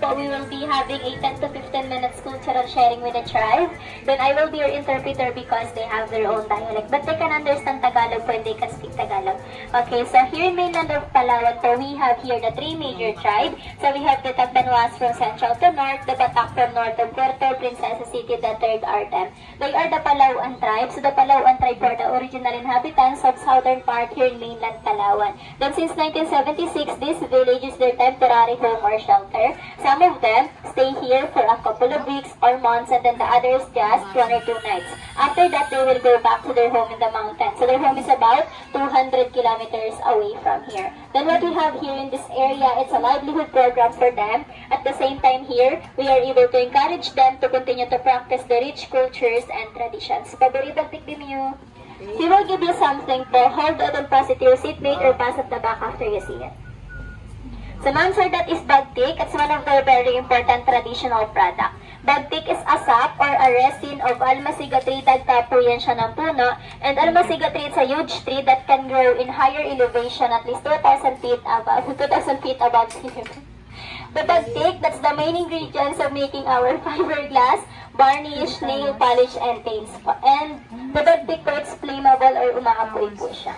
po, we will be having a 10 to 15 minutes cultural sharing with the tribe. Then I will be your interpreter because they have their own dialect. But they can understand Tagalog when they can speak Tagalog. Okay, so here in mainland of Palawan po, we have here the three major tribes. So we have the Tagbanoas from central to north, the Batak from north to Puerto Princesa City, the third are them. They are the Palauan tribe. So the Palauan tribe are the original inhabitants of southern part here in mainland Palawan. Then since 1976, this village is their temporary home or shelter. Some of them stay here for a couple of weeks or months, and then the others just 1 or 2 nights. After that, they will go back to their home in the mountains. So their home is about 200 kilometers away from here. Then what we have here in this area, it's a livelihood program for them. At the same time here, we are able to encourage them to continue to practice the rich cultures and traditions. Paborito tikdim you. He will give you something to hold it and pass it to your seatmate or pass at the back after you see it. So ma'am sir, that is bagtik. It's one of their very important traditional product. Bagtik is a sap or a resin of almasiga tree. Dagtapo yan siya ng puno. And almasiga tree is a huge tree that can grow in higher elevation, at least 2,000 feet above sea level. The bagtik, that's the main ingredients of making our fiberglass, varnish, nail polish, and paints. And the bagtik po, it's flammable or umaapoy po siya.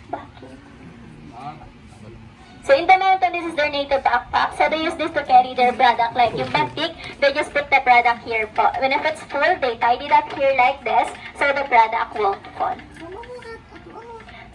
Bakit? So in the mountain, this is their native backpack. So they use this to carry their product. Like yung bagtik, they just put the product here po. When if it's full, they tied it up here like this, so the product won't fall.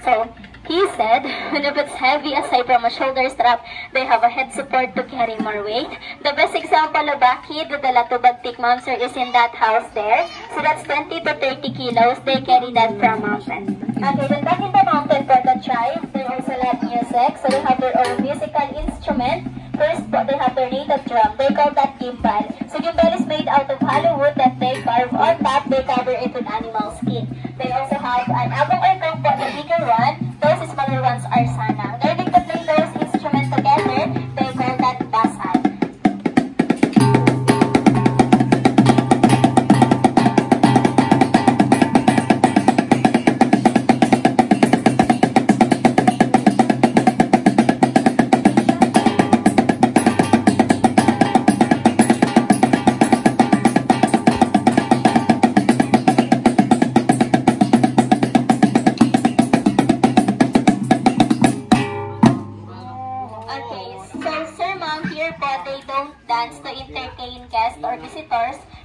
So he said, when if it's heavy, aside from a shoulder strap, they have a head support to carry more weight. The best example of bakit dadala to bagtik, ma'am sir, is in that house there. So that's 20 to 30 kilos. They carry that from mountain. Okay, then back in the mountain for the tribe, they also love music. So they have their own musical instrument. First, they have their native drum. They call that gimbal. So gimbal is made out of hollow wood that they carve on top. They cover it with animal skin. They also have an abong or kangpo, the bigger one. Those smaller ones are sana. They're going to play those instruments together. They call that basan.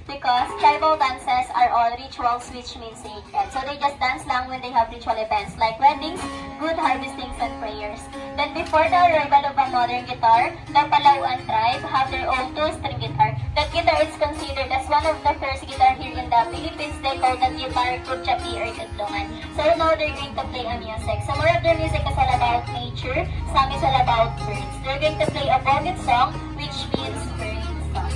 Because tribal dances are all rituals, which means sacred. So they just dance lang when they have ritual events like weddings, good harvestings, and prayers. Then before the arrival of a modern guitar, the Palauan tribe have their own two-string guitar. That guitar is considered as one of the first guitar here in the Philippines. They call that guitar kutsapi or kutlungan. So now they're going to play a music. So more of their music is all about nature, some is all about birds. They're going to play a bonnet song, which means bird song.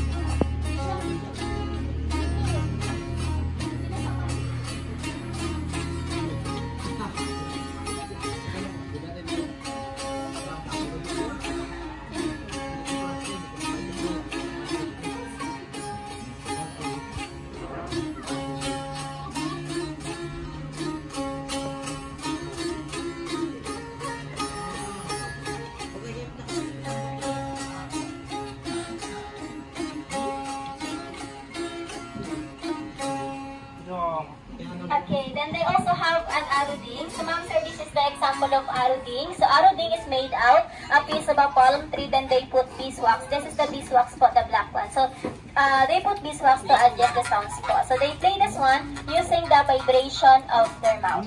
Okay, then they also have an aruding. So ma'am sir, this is the example of aruding. So aruding is made out a piece of a palm tree, then they put beeswax. This is the beeswax po, the black one. So they put beeswax to adjust the sounds po. So they play this one using the vibration of their mouth.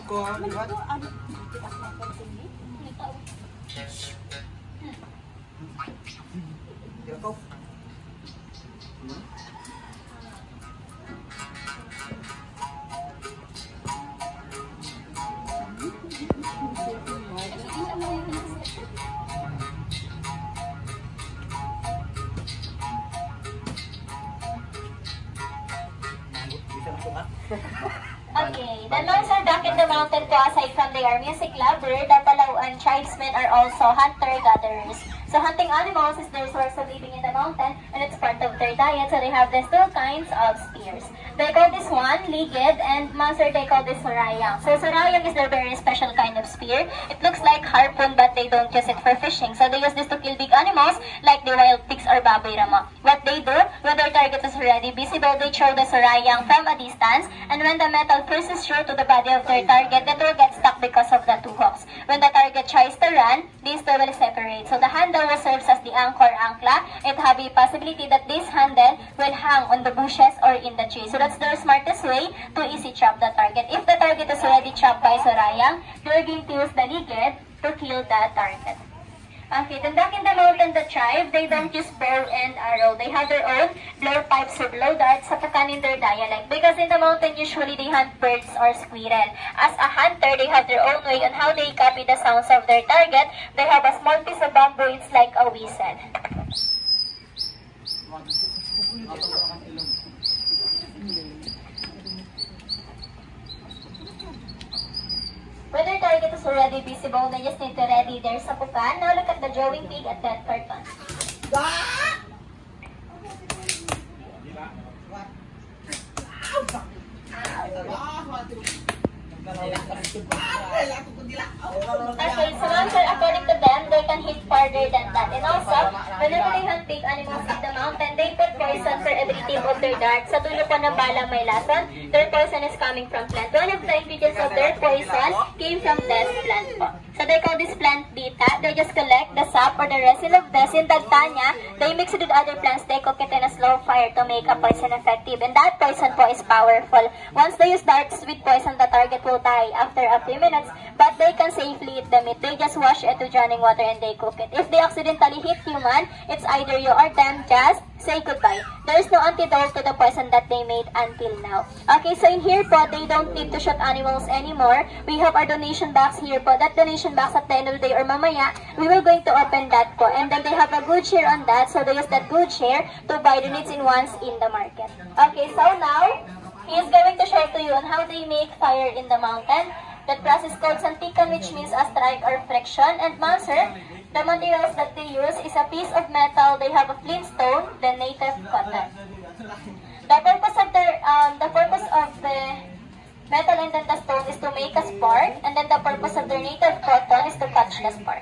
Okay, the monks are back in the mountain po. Aside from their music lover, the Palauan tribesmen are also hunter-gatherers. So hunting animals is their source of living in the mountain, and it's part of their diet. So they have these two kinds of spears. They call this one ligid, and monster they call this surayang. So surayang is their very special kind of spear. It looks like harpoon, but they don't use it for fishing. So they use this to kill big animals like the wild pigs or baboy rama. What they do, when their target is already visible, they throw the surayang from a distance, and when the metal pierces through to the body of their target, the two get stuck because of the two hooks. When the target tries to run, these two will separate. So the handle will serve as the anchor ankla. It have a possibility that this handle will hang on the bushes or in the tree. So that's their smartest way to easy trap the target. If the target is already trapped by surayang, they're going to use the ligid to kill the target. Okay, then back in the mountain, the tribe, they don't use bow and arrow. They have their own blow pipes or blow darts sa in their dialect. Because in the mountain, usually they hunt birds or squirrel. As a hunter, they have their own way on how they copy the sounds of their target. They have a small piece of bamboo, it's like a whistle. When their target is already visible, they just need to ready their sapukan. Now look at the drawing pig at that carton. Okay, so monster, according to them, they can hit farther than that. And also, whenever they hunt big animals in the mountain, they put poison for every tip of their dart. Sa dulo po ng bala may lason, their poison is coming from plant. One of the ingredients of their poison came from this plant po. So they call this plant bita. They just collect the sap or the resin of this. In Dagtanya, they mix it with other plants. They cook it in a slow fire to make a poison effective. And that poison po is powerful. Once they use darts with poison, the target will die after a few minutes. But they can safely eat the meat. They just wash it with running water and they cook it. If they accidentally hit human, it's either you or them. Just say goodbye. There is no antidote to the poison that they made until now. Okay, so in here po, they don't need to shoot animals anymore. We have our donation box here po. That donation box at the end of the day or mamaya, we will going to open that po. And then they have a good share on that. So they use that good share to buy the needs in ones in the market. Okay, so now, he is going to share to you on how they make fire in the mountain. That process is called santikan, which means a strike or friction. And monster, the materials that they use is a piece of metal. They have a flint stone, then native cotton. The purpose of the metal and then the stone is to make a spark, and then the purpose of the native cotton is to catch the spark.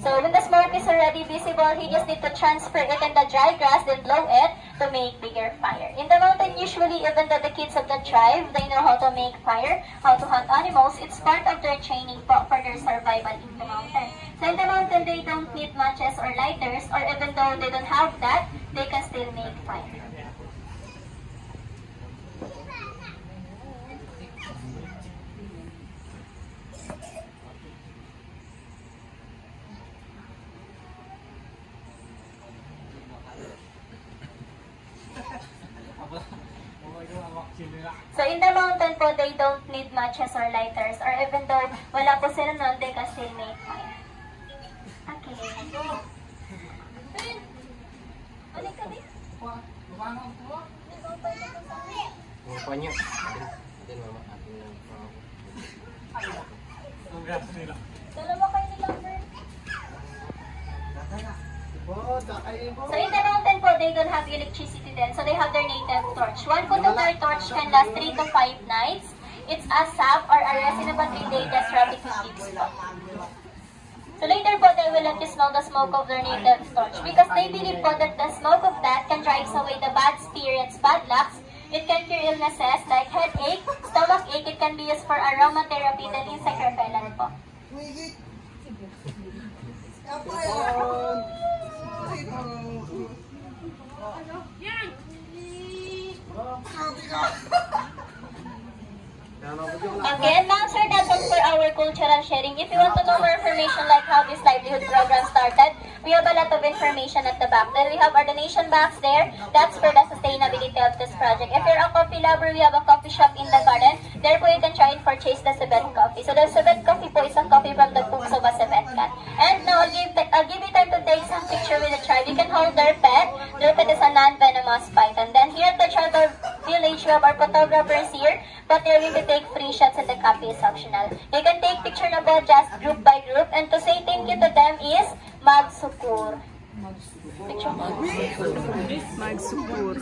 So when the smoke is already visible, he just need to transfer it in the dry grass, then blow it to make bigger fire. In the mountain, usually, even though the kids of the tribe, they know how to make fire, how to hunt animals, it's part of their training for their survival in the mountain. So in the mountain, they don't need matches or lighters, or even though they don't have that, they can still make fire. So in the mountain po, they don't need matches or lighters, or even though wala po sila nun, they can still make fire. Okay. Balik ka din. Panyo. Dalawa kayo ni Lambert. So in the mountain po, they don't have electricity then, so they have their native torch. One photo of their torch can last 3 to 5 nights. It's a sap or a resin of a 3-day that's rapidly keeps up. So later po, they will let you smell the smoke of their native torch because they believe po that the smoke of that can drive away the bad spirits, bad lucks. It can cure illnesses like headache, stomach ache. It can be used for aromatherapy, then insect repellent po. Okay, and now sir, that's all for our cultural sharing. If you want to know more information like how this livelihood program started, we have a lot of information at the back. Then we have our donation box there. That's for the sustainability of this project. If you're a coffee lover, we have a coffee shop in the garden. There po you can try and purchase the Cebet coffee. So the Cebet coffee po is a coffee from the poops of a Cebet cat. And now I'll give you time to take some picture with the tribe. You can hold their pet. Their pet is a non-venomous python. Then here at the Charter Village, we have our photographers here, but they're going to take free shots and the copy is optional. You can take picture na po just group by group, and to say thank you to them is Magsukur. Picture mo. Magsukur.